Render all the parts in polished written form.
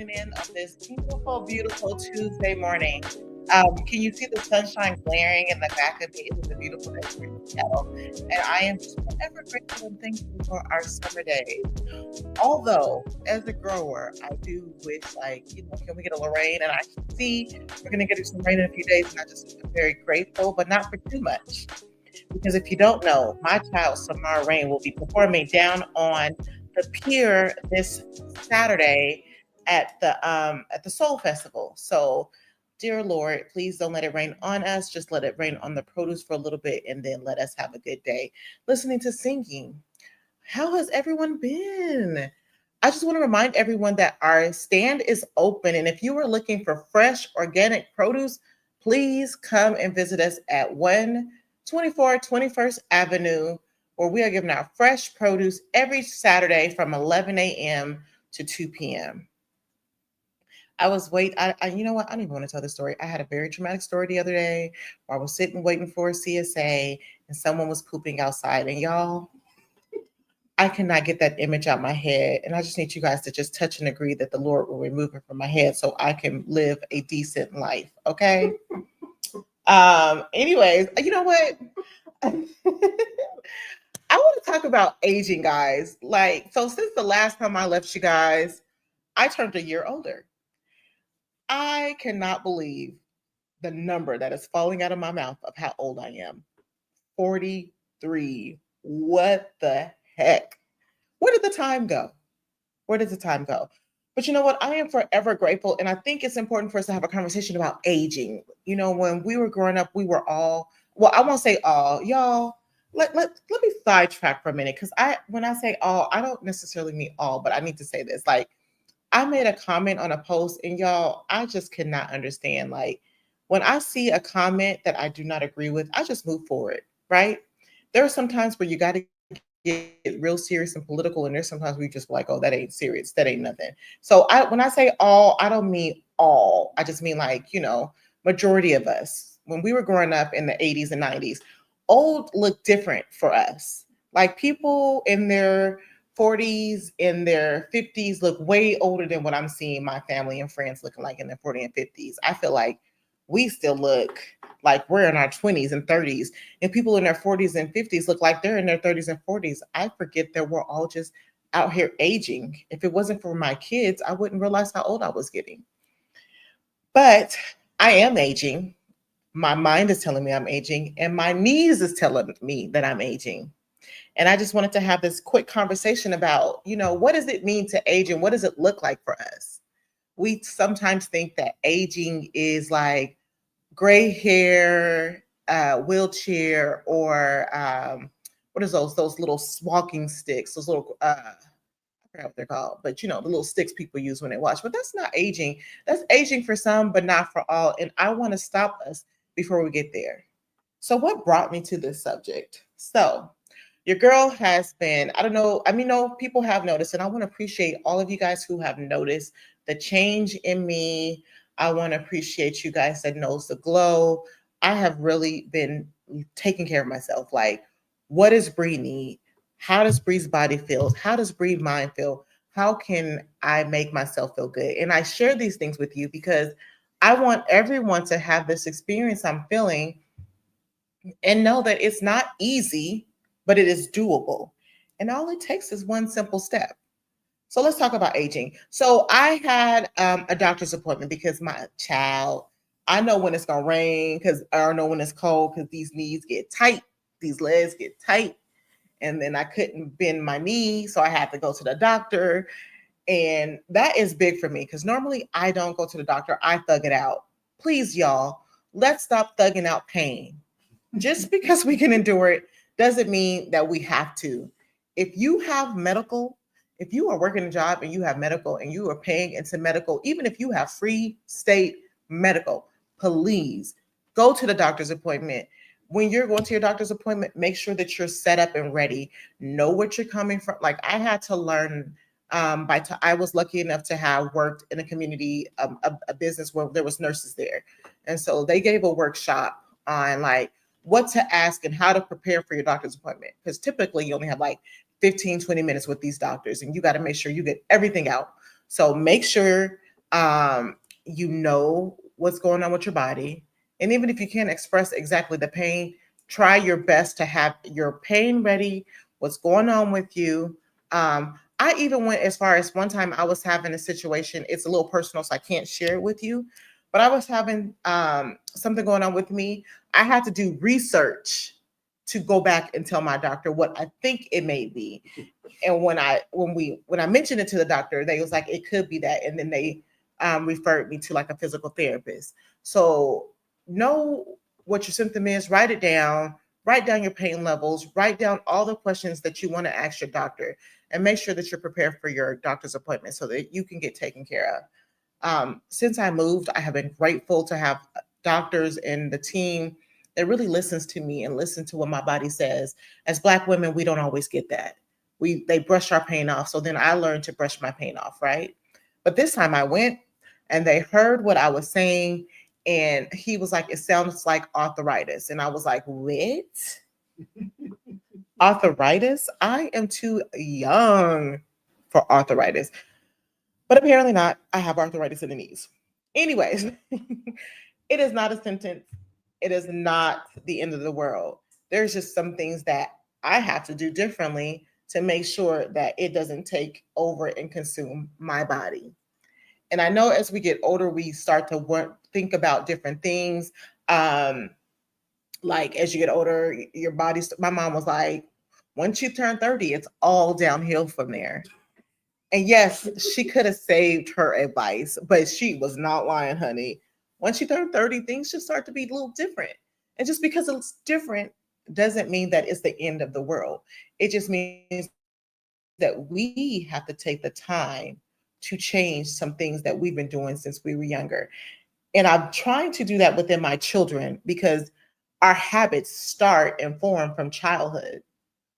tuning in on this beautiful, beautiful Tuesday morning. Can you see the sunshine glaring in the back of me? It is a beautiful day here in Seattle. And I am just forever grateful and thankful for our summer days. Although, as a grower, I do wish, can we get a little rain? And I see we're going to get some rain in a few days, and I just am very grateful, but not for too much. Because if you don't know, my child Samara Rain will be performing down on the pier this Saturday at the Soul Festival. So, dear Lord, please don't let it rain on us. Just let it rain on the produce for a little bit, and then let us have a good day listening to singing. How has everyone been? I just want to remind everyone that our stand is open, and if you are looking for fresh organic produce, please come and visit us at 124 21st Avenue, where we are giving out fresh produce every Saturday from 11 a.m. to 2 p.m. You know what? I don't even want to tell this story. I had a very traumatic story the other day where I was sitting waiting for a CSA and someone was pooping outside. And y'all, I cannot get that image out my head. And I just need you guys to just touch and agree that the Lord will remove it from my head so I can live a decent life. Okay. Anyways, you know what? I want to talk about aging, guys. So since the last time I left you guys, I turned a year older. I cannot believe the number that is falling out of my mouth of how old I am. 43. What the heck? Where did the time go? Where did the time go? But you know what? I am forever grateful. And I think it's important for us to have a conversation about aging. You know, when we were growing up, we were all, well, I won't say all, y'all. Let me sidetrack for a minute. Because when I say all, I don't necessarily mean all, but I need to say this. I made a comment on a post, and y'all, I just cannot understand. When I see a comment that I do not agree with, I just move forward, right? There are some times where you got to get real serious and political, and there's sometimes we just like, oh, that ain't serious, that ain't nothing. So when I say all, I don't mean all. I just mean majority of us. When we were growing up in the 80s and 90s, old looked different for us. Like people in their 40s, in their 50s look way older than what I'm seeing my family and friends looking like in their 40s and 50s. I feel like we still look like we're in our 20s and 30s, and people in their 40s and 50s look like they're in their 30s and 40s. I forget that we're all just out here aging. If it wasn't for my kids, I wouldn't realize how old I was getting. But I am aging. My mind is telling me I'm aging, and my knees is telling me that I'm aging. And I just wanted to have this quick conversation about, what does it mean to age and what does it look like for us? We sometimes think that aging is like gray hair, wheelchair, or what is those little walking sticks, those little, I forgot what they're called, but the little sticks people use when they watch. But that's not aging. That's aging for some, but not for all. And I want to stop us before we get there. So what brought me to this subject? So your girl has been, I don't know, no, people have noticed, and I want to appreciate all of you guys who have noticed the change in me. I want to appreciate you guys that knows the glow. I have really been taking care of myself. What does Bree need? How does Bree's body feel? How does Bree's mind feel? How can I make myself feel good? And I share these things with you because I want everyone to have this experience I'm feeling and know that it's not easy, but it is doable. And all it takes is one simple step. So let's talk about aging. So I had a doctor's appointment because my child, I know when it's going to rain because I know when it's cold because these knees get tight, these legs get tight. And then I couldn't bend my knee, so I had to go to the doctor. And that is big for me because normally I don't go to the doctor. I thug it out. Please, y'all, let's stop thugging out pain. Just because we can endure it doesn't mean that we have to. If you are working a job and you have medical and you are paying into medical, even if you have free state medical, please go to the doctor's appointment. When you're going to your doctor's appointment, make sure that you're set up and ready. Know what you're coming from. I had to learn I was lucky enough to have worked in a community, a business where there was nurses there. And so they gave a workshop on what to ask and how to prepare for your doctor's appointment. Because typically you only have 15, 20 minutes with these doctors and you got to make sure you get everything out. So make sure Um, you know what's going on with your body. And even if you can't express exactly the pain, try your best to have your pain ready, what's going on with you. I even went as far as one time I was having a situation, it's a little personal, so I can't share it with you, but I was having something going on with me. I had to do research to go back and tell my doctor what I think it may be. And when I mentioned it to the doctor, they was like, it could be that. And then they referred me to like a physical therapist. So know what your symptom is, write down your pain levels, write down all the questions that you want to ask your doctor, and make sure that you're prepared for your doctor's appointment so that you can get taken care of. Since I moved, I have been grateful to have doctors and the team that really listens to me and listen to what my body says. As Black women, we don't always get that. They brush our pain off. So then I learned to brush my pain off, right? But this time I went and they heard what I was saying, and he was like, it sounds like arthritis. And I was like, what? Arthritis? I am too young for arthritis. But apparently not. I have arthritis in the knees. Anyways, it is not a sentence. It is not the end of the world. There's just some things that I have to do differently to make sure that it doesn't take over and consume my body. And I know as we get older, we start to think about different things. Like as you get older, your body, my mom was like, once you turn 30, it's all downhill from there. And yes, she could have saved her advice, but she was not lying, honey. Once you turn 30, things just start to be a little different. And just because it's different doesn't mean that it's the end of the world. It just means that we have to take the time to change some things that we've been doing since we were younger. And I'm trying to do that within my children because our habits start and form from childhood.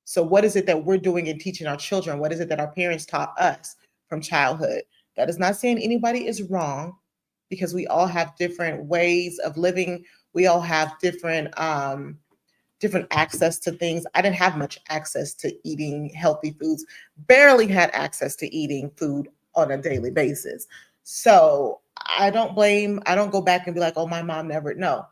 So what is it that we're doing and teaching our children? What is it that our parents taught us from childhood? That is not saying anybody is wrong, because we all have different ways of living. We all have different access to things. I didn't have much access to eating healthy foods, barely had access to eating food on a daily basis. So I don't go back and be like, oh, my mom never. No,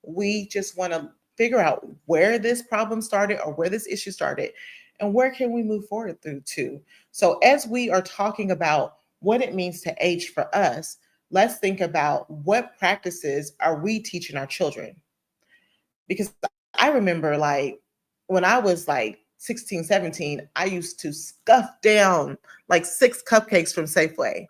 we just want to figure out where this problem started or where this issue started and where can we move forward through to. So as we are talking about what it means to age for us, let's think about what practices are we teaching our children? Because I remember like when I was like 16, 17, I used to scuff down like 6 cupcakes from Safeway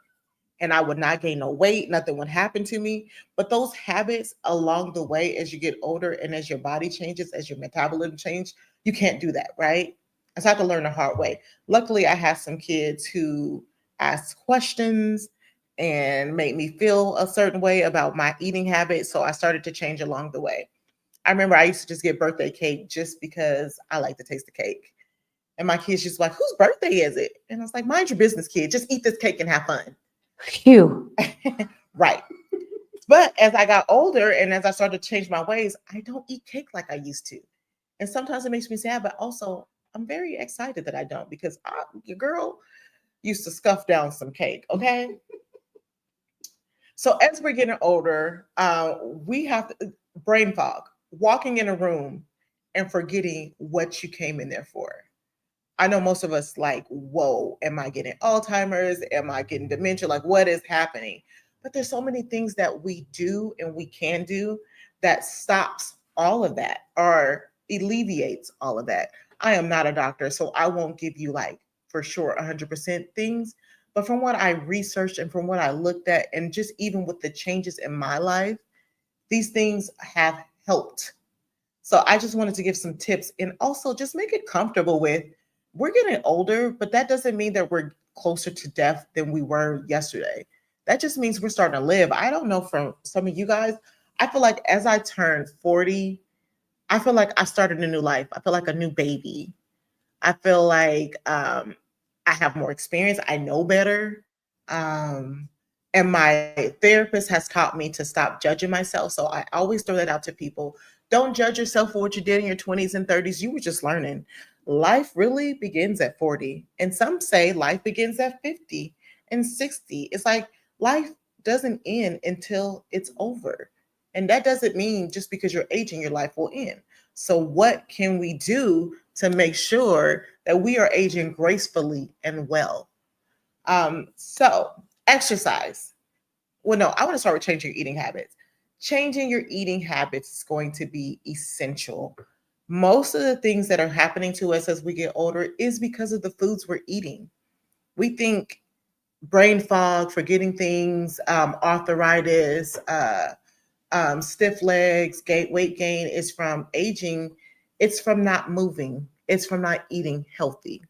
and I would not gain no weight. Nothing would happen to me. But those habits along the way, as you get older and as your body changes, as your metabolism changes, you can't do that, right? So I had to learn the hard way. Luckily, I had some kids who asked questions and made me feel a certain way about my eating habits. So I started to change along the way. I remember I used to just get birthday cake just because I like to taste the cake. And my kids just like, whose birthday is it? And I was like, mind your business, kid. Just eat this cake and have fun. Phew. Right. But as I got older and as I started to change my ways, I don't eat cake like I used to. And sometimes it makes me sad, but also I'm very excited that I don't, because your girl used to scuff down some cake. Okay. So as we're getting older, we have brain fog, walking in a room and forgetting what you came in there for. I know most of us like, whoa, am I getting Alzheimer's? Am I getting dementia? Like, what is happening? But there's so many things that we do and we can do that stops all of that or alleviates all of that. I am not a doctor, so I won't give you like for sure 100% things. But from what I researched and from what I looked at, and just even with the changes in my life, these things have helped. So I just wanted to give some tips and also just make it comfortable with, we're getting older, but that doesn't mean that we're closer to death than we were yesterday. That just means we're starting to live. I don't know, from some of you guys, I feel like as I turned 40, I feel like I started a new life. I feel like a new baby. I feel like I have more experience. I know better. And my therapist has taught me to stop judging myself. So I always throw that out to people. Don't judge yourself for what you did in your 20s and 30s. You were just learning. Life really begins at 40. And some say life begins at 50 and 60. It's like life doesn't end until it's over. And that doesn't mean just because you're aging, your life will end. So, what can we do to make sure that we are aging gracefully and well? So, exercise. Well, no, I want to start with changing your eating habits. Changing your eating habits is going to be essential. Most of the things that are happening to us as we get older is because of the foods we're eating. We think brain fog, forgetting things, arthritis, stiff legs, weight gain is from aging. It's from not moving. It's from not eating healthy.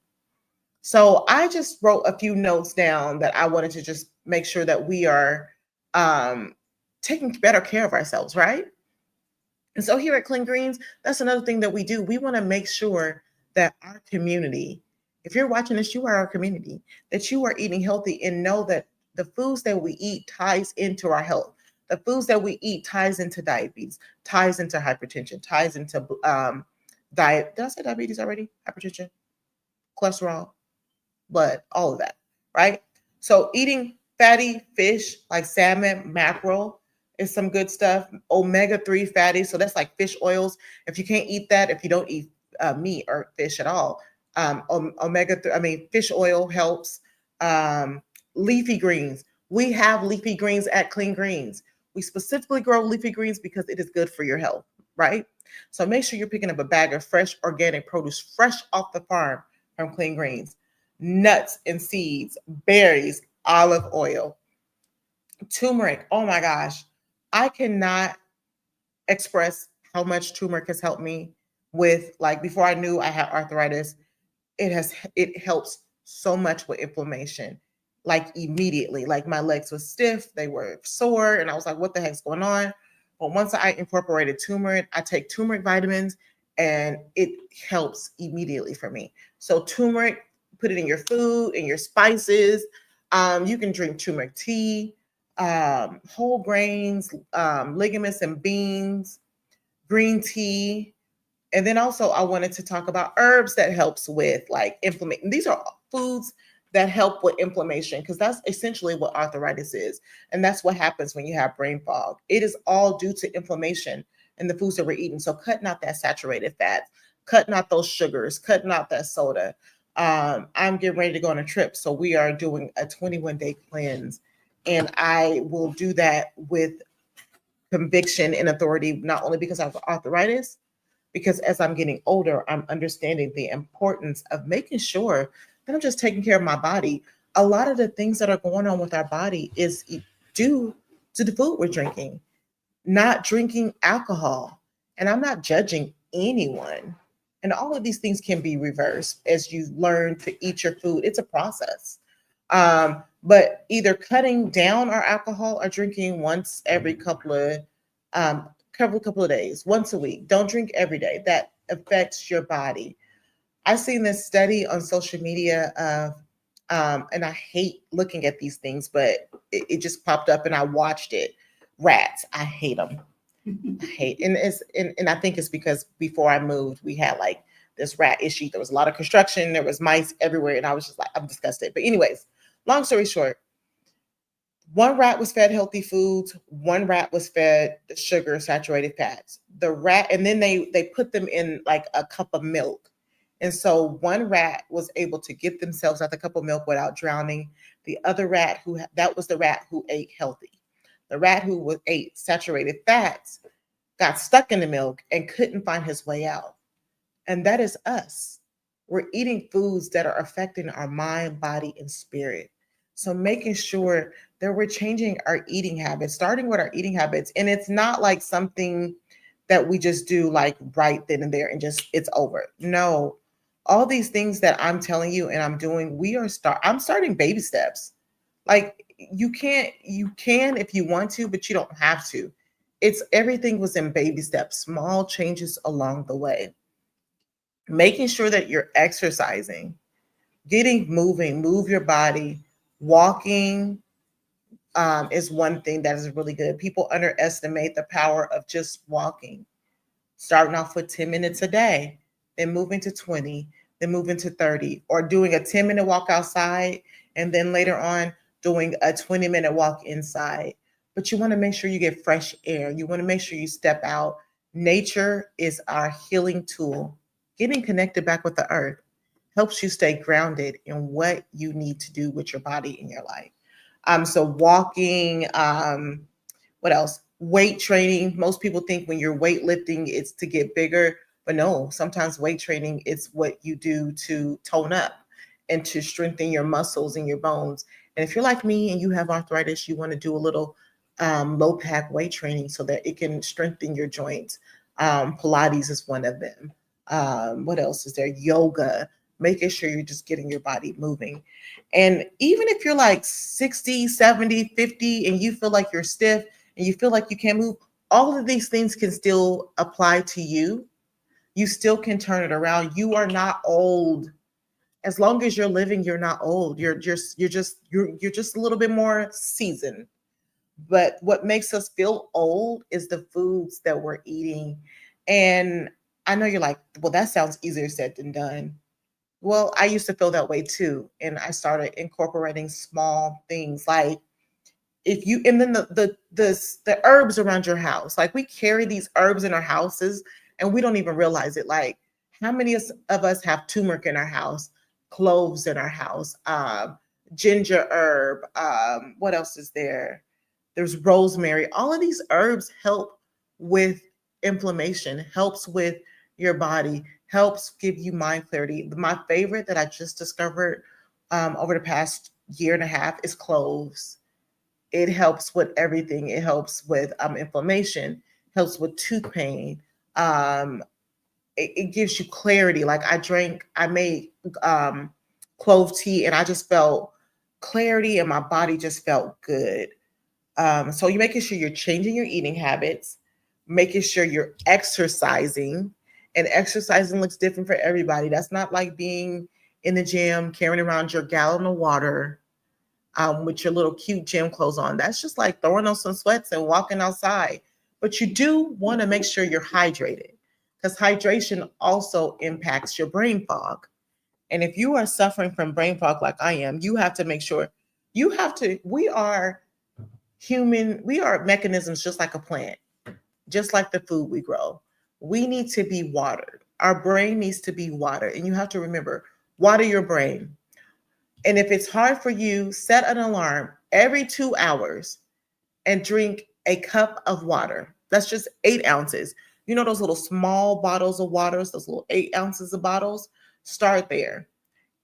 So I just wrote a few notes down that I wanted to just make sure that we are um, taking better care of ourselves, right? And so here at Clean Greens, that's another thing that we do. We want to make sure that our community, if you're watching this, you are our community, that you are eating healthy and know that the foods that we eat ties into our health. The foods that we eat ties into diabetes, ties into hypertension, ties into diet. Did I say diabetes already? Hypertension, cholesterol, blood, all of that, right? So eating fatty fish like salmon, mackerel is some good stuff. Omega-3 fatty, so that's like fish oils. If you can't eat that, if you don't eat meat or fish at all, omega-3, fish oil helps. Leafy greens. We have leafy greens at Clean Greens. We specifically grow leafy greens because it is good for your health, right? So make sure you're picking up a bag of fresh organic produce, fresh off the farm from Clean Greens. Nuts and seeds, berries, olive oil, turmeric. Oh my gosh, I cannot express how much turmeric has helped me with, like, before I knew I had arthritis. It helps so much with inflammation, like immediately. Like my legs were stiff, they were sore, and I was like, what the heck's going on? But once I incorporated turmeric, I take turmeric vitamins and it helps immediately for me. So turmeric, put it in your food, in your spices. You can drink turmeric tea, whole grains, ligaments and beans, green tea. And then also I wanted to talk about herbs that helps with like inflammation. These are foods that help with inflammation because that's essentially what arthritis is. And that's what happens when you have brain fog. It is all due to inflammation in the foods that we're eating. So cutting out that saturated fats, cutting out those sugars, cutting out that soda. I'm getting ready to go on a trip. So we are doing a 21-day cleanse. And I will do that with conviction and authority, not only because I have arthritis, because as I'm getting older, I'm understanding the importance of making sure that I'm just taking care of my body. A lot of the things that are going on with our body is due to the food we're drinking, not drinking alcohol. And I'm not judging anyone. And all of these things can be reversed as you learn to eat your food. It's a process. But either cutting down our alcohol or drinking once every couple of days, once a week. Don't drink every day. That affects your body. I've seen this study on social media of, and I hate looking at these things, but it just popped up and I watched it. Rats. I hate them. I hate, and I think it's because before I moved, we had like this rat issue. There was a lot of construction. There was mice everywhere, and I was just like, I'm disgusted. But anyways, long story short, one rat was fed healthy foods. One rat was fed the sugar, saturated fats. The rat, and then they put them in like a cup of milk. And so one rat was able to get themselves out the cup of milk without drowning. The other rat that was the rat who ate healthy. The rat who ate saturated fats got stuck in the milk and couldn't find his way out. And that is us. We're eating foods that are affecting our mind, body, and spirit. So making sure that we're changing our eating habits, starting with our eating habits. And it's not like something that we just do like right then and there and just it's over. No, all these things that I'm telling you and I'm doing, I'm starting baby steps. Like you can if you want to, but you don't have to. Everything was in baby steps, small changes along the way. Making sure that you're exercising, move your body. Walking is one thing that is really good. People underestimate the power of just walking, starting off with 10 minutes a day, then moving to 20, then moving to 30, or doing a 10-minute walk outside, and then later on doing a 20-minute walk inside, but you want to make sure you get fresh air. You want to make sure you step out. Nature is our healing tool. Getting connected back with the earth helps you stay grounded in what you need to do with your body in your life. So walking, what else? Weight training. Most people think when you're weightlifting, it's to get bigger, but no, sometimes weight training is what you do to tone up and to strengthen your muscles and your bones. And if you're like me and you have arthritis, you want to do a little low pack weight training so that it can strengthen your joints. Pilates is one of them. What else is there? Yoga, making sure you're just getting your body moving. And even if you're like 60, 70, 50, and you feel like you're stiff and you feel like you can't move, all of these things can still apply to you. You still can turn it around. You are not old. As long as you're living, you're not old. You're just a little bit more seasoned. But what makes us feel old is the foods that we're eating. And I know you're like, well, that sounds easier said than done. Well, I used to feel that way too. And I started incorporating small things like if you, and then the herbs around your house, like we carry these herbs in our houses and we don't even realize it. Like how many of us have turmeric in our house, cloves in our house, ginger herb, what else is there? There's rosemary. All of these herbs help with inflammation, helps with your body, helps give you mind clarity. My favorite that I just discovered over the past year and a half is cloves. It helps with everything. It helps with inflammation, helps with tooth pain. It gives you clarity. Like I made clove tea and I just felt clarity and my body just felt good. So you're making sure you're changing your eating habits, making sure you're exercising, and exercising looks different for everybody. That's not like being in the gym, carrying around your gallon of water with your little cute gym clothes on. That's just like throwing on some sweats and walking outside. But you do want to make sure you're hydrated because hydration also impacts your brain fog. And if you are suffering from brain fog like I am, you have to make sure we are human, we are mechanisms just like a plant, just like the food we grow. We need to be watered. Our brain needs to be watered. And you have to remember, water your brain. And if it's hard for you, set an alarm every 2 hours and drink a cup of water. That's just 8 ounces. You know those little small bottles of waters, those little 8 ounces of bottles? Start there.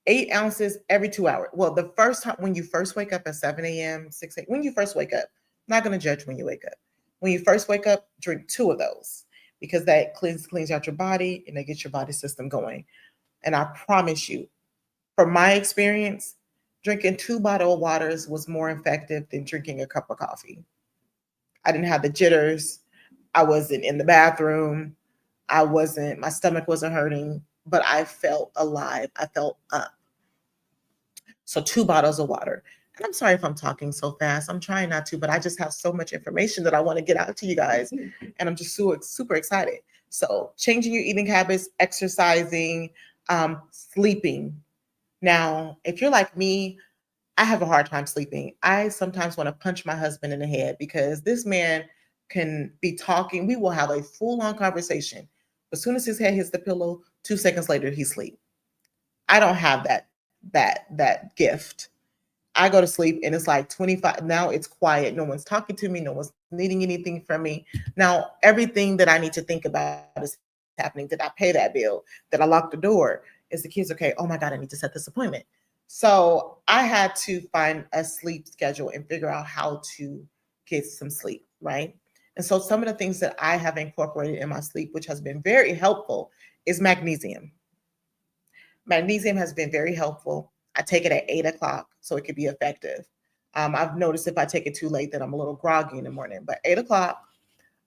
8 ounces every 2 hours. Well, the first time when you first wake up at 7 a.m., 6 a.m., when you first wake up, I'm not going to judge when you wake up. When you first wake up, drink 2 of those because that cleans out your body and they get your body system going. And I promise you, from my experience, drinking 2 bottles of waters was more effective than drinking a cup of coffee. I didn't have the jitters. I wasn't in the bathroom. My stomach wasn't hurting, but I felt alive. I felt up. So 2 bottles of water. And I'm sorry if I'm talking so fast. I'm trying not to, but I just have so much information that I want to get out to you guys. And I'm just super excited. So changing your eating habits, exercising, sleeping. Now, if you're like me, I have a hard time sleeping. I sometimes want to punch my husband in the head because this man can be talking. We will have a full-on conversation. As soon as his head hits the pillow, 2 seconds later, he's asleep. I don't have that gift. I go to sleep and it's like 25. Now it's quiet. No one's talking to me. No one's needing anything from me. Now, everything that I need to think about is happening. Did I pay that bill? Did I lock the door? Is the kids okay? Oh my God, I need to set this appointment. So I had to find a sleep schedule and figure out how to get some sleep, right? And so some of the things that I have incorporated in my sleep, which has been very helpful, is magnesium. Magnesium has been very helpful. I take it at 8 o'clock so it can be effective. I've noticed if I take it too late that I'm a little groggy in the morning, but 8 o'clock,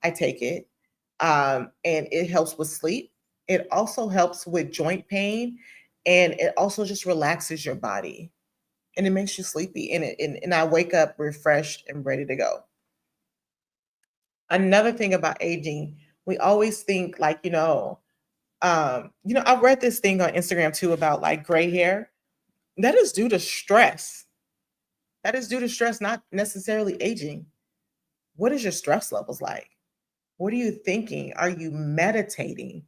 I take it and it helps with sleep. It also helps with joint pain and it also just relaxes your body and it makes you sleepy and I wake up refreshed and ready to go. Another thing about aging, we always think like, I read this thing on Instagram too about like gray hair. That is due to stress. That is due to stress, not necessarily aging. What is your stress levels like? What are you thinking? Are you meditating?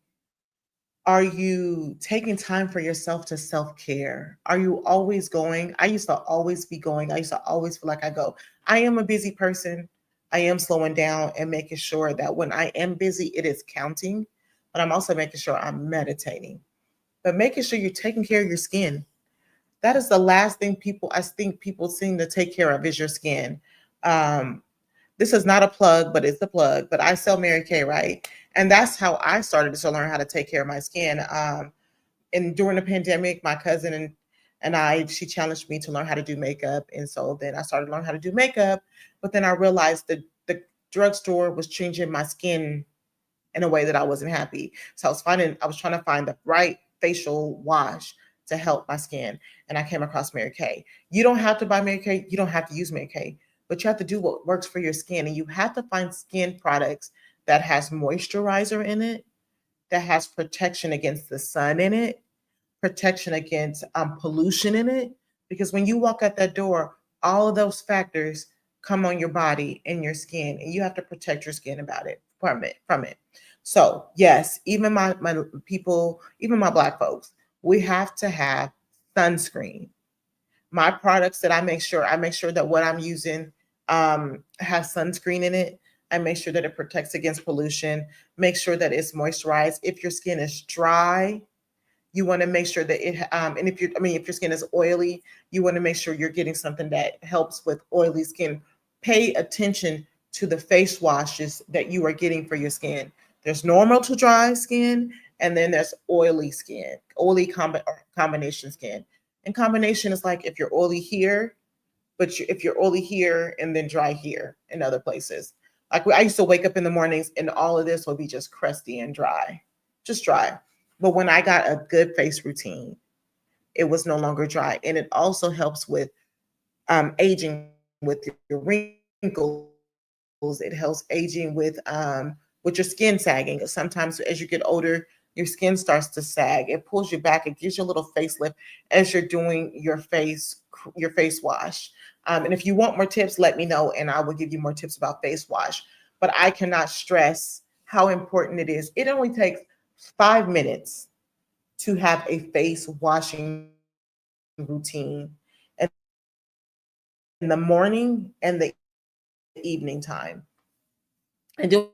Are you taking time for yourself to self care? Are you always going? I used to always be going. I used to always feel like I go. I am a busy person. I am slowing down and making sure that when I am busy, it is counting, but I'm also making sure I'm meditating, but making sure you're taking care of your skin. That is the last thing I think people seem to take care of is your skin. Um, this is not a plug, but it's a plug. But I sell Mary Kay, right? And that's how I started to learn how to take care of my skin. And during the pandemic, my cousin she challenged me to learn how to do makeup. And so then I started learning how to do makeup. But then I realized that the drugstore was changing my skin in a way that I wasn't happy. So I was trying to find the right facial wash to help my skin. And I came across Mary Kay. You don't have to buy Mary Kay. You don't have to use Mary Kay, but you have to do what works for your skin. And you have to find skin products that has moisturizer in it, that has protection against the sun in it, protection against pollution in it. Because when you walk out that door, all of those factors come on your body and your skin, and you have to protect your skin about it from it. So yes, even my people, even my Black folks, we have to have sunscreen. My products that I make sure that what I'm using has sunscreen in it. I make sure that it protects against pollution. Make sure that it's moisturized. If your skin is dry, you want to make sure that and if your skin is oily, you want to make sure you're getting something that helps with oily skin. Pay attention to the face washes that you are getting for your skin. There's normal to dry skin, and then there's oily skin, combination skin. And combination is like if you're oily here, if you're oily here and then dry here in other places. Like I used to wake up in the mornings and all of this will be just crusty and dry, just dry. But when I got a good face routine, it was no longer dry. And it also helps with aging with your wrinkles. It helps aging with your skin sagging. Sometimes as you get older, your skin starts to sag. It pulls you back. It gives you a little facelift as you're doing your face wash. And if you want more tips, let me know, and I will give you more tips about face wash. But I cannot stress how important it is. It only takes 5 minutes to have a face washing routine in the morning and the evening time. And do it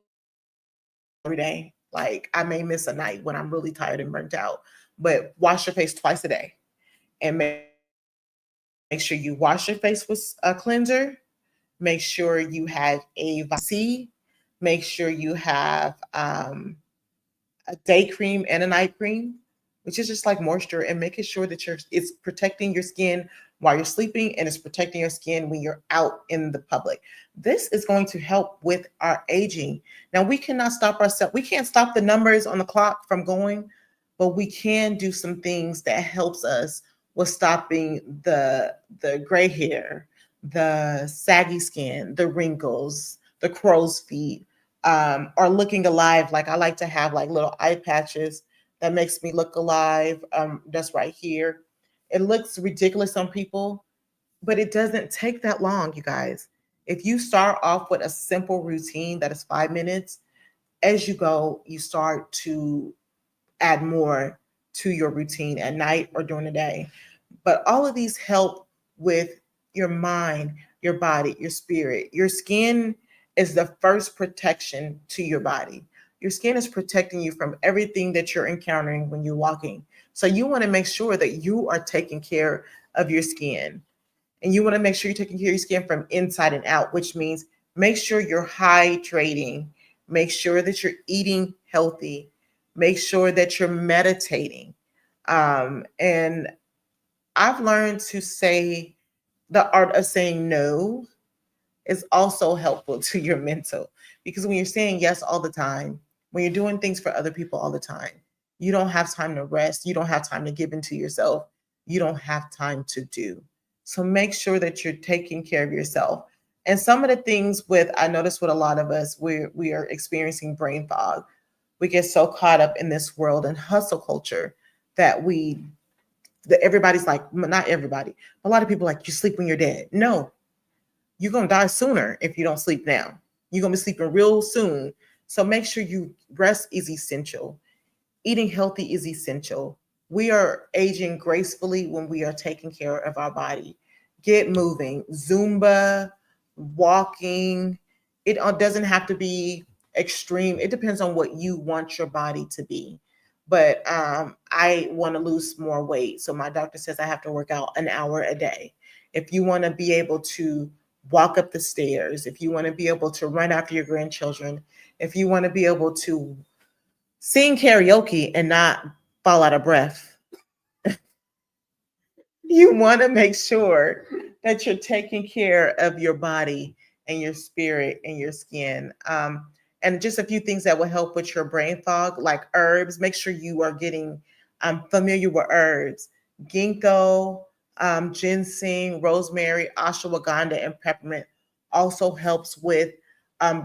every day. Like I may miss a night when I'm really tired and burnt out, but wash your face twice a day and make sure you wash your face with a cleanser. Make sure you have a vitamin C. Make sure you have a day cream and a night cream, which is just like moisture, and making sure that it's protecting your skin while you're sleeping and it's protecting your skin when you're out in the public. This is going to help with our aging. Now we cannot stop ourselves. We can't stop the numbers on the clock from going, but we can do some things that helps us with stopping the gray hair, the saggy skin, the wrinkles, the crow's feet, or looking alive. Like I like to have like little eye patches that makes me look alive. That's right here. It looks ridiculous on people, but it doesn't take that long, you guys. If you start off with a simple routine that is 5 minutes, as you go, you start to add more to your routine at night or during the day. But all of these help with your mind, your body, your spirit. Your skin is the first protection to your body. Your skin is protecting you from everything that you're encountering when you're walking. So you want to make sure that you are taking care of your skin. And you want to make sure you're taking care of your skin from inside and out, which means make sure you're hydrating, make sure that you're eating healthy, make sure that you're meditating. And I've learned to say the art of saying no is also helpful to your mental, because when you're saying yes all the time, when you're doing things for other people all the time, you don't have time to rest, you don't have time to give into yourself, you don't have time to do. So make sure that you're taking care of yourself. And some of the things with, I notice with a lot of us, we are experiencing brain fog. We get so caught up in this world and hustle culture that we Everybody's like, not everybody, a lot of people like, you sleep when you're dead. No, you're going to die sooner if you don't sleep now. You're going to be sleeping real soon. So make sure you rest is essential. Eating healthy is essential. We are aging gracefully when we are taking care of our body. Get moving. Zumba, walking. It doesn't have to be extreme. It depends on what you want your body to be. But I want to lose more weight. So my doctor says I have to work out an hour a day. If you want to be able to walk up the stairs, if you want to be able to run after your grandchildren, if you want to be able to sing karaoke and not fall out of breath, you want to make sure that you're taking care of your body and your spirit and your skin. And just a few things that will help with your brain fog, like herbs. Make sure you are getting familiar with herbs. Ginkgo, ginseng, rosemary, ashwagandha, and peppermint also helps with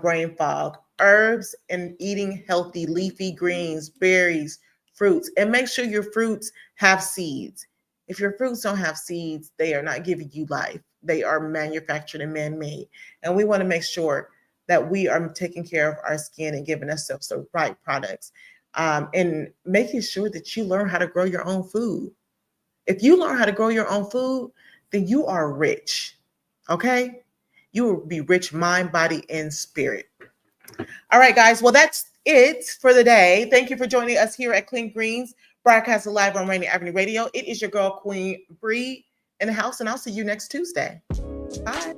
brain fog. Herbs and eating healthy leafy greens, berries, fruits, and make sure your fruits have seeds. If your fruits don't have seeds, they are not giving you life. They are manufactured and man-made. And we want to make sure that we are taking care of our skin and giving ourselves the right products, and making sure that you learn how to grow your own food. If you learn how to grow your own food, then you are rich, okay? You will be rich mind, body, and spirit. All right, guys. Well, that's it for the day. Thank you for joining us here at Clean Greens, broadcasting live on Rainier Avenue Radio. It is your girl, Queen Bree, in the house, and I'll see you next Tuesday. Bye.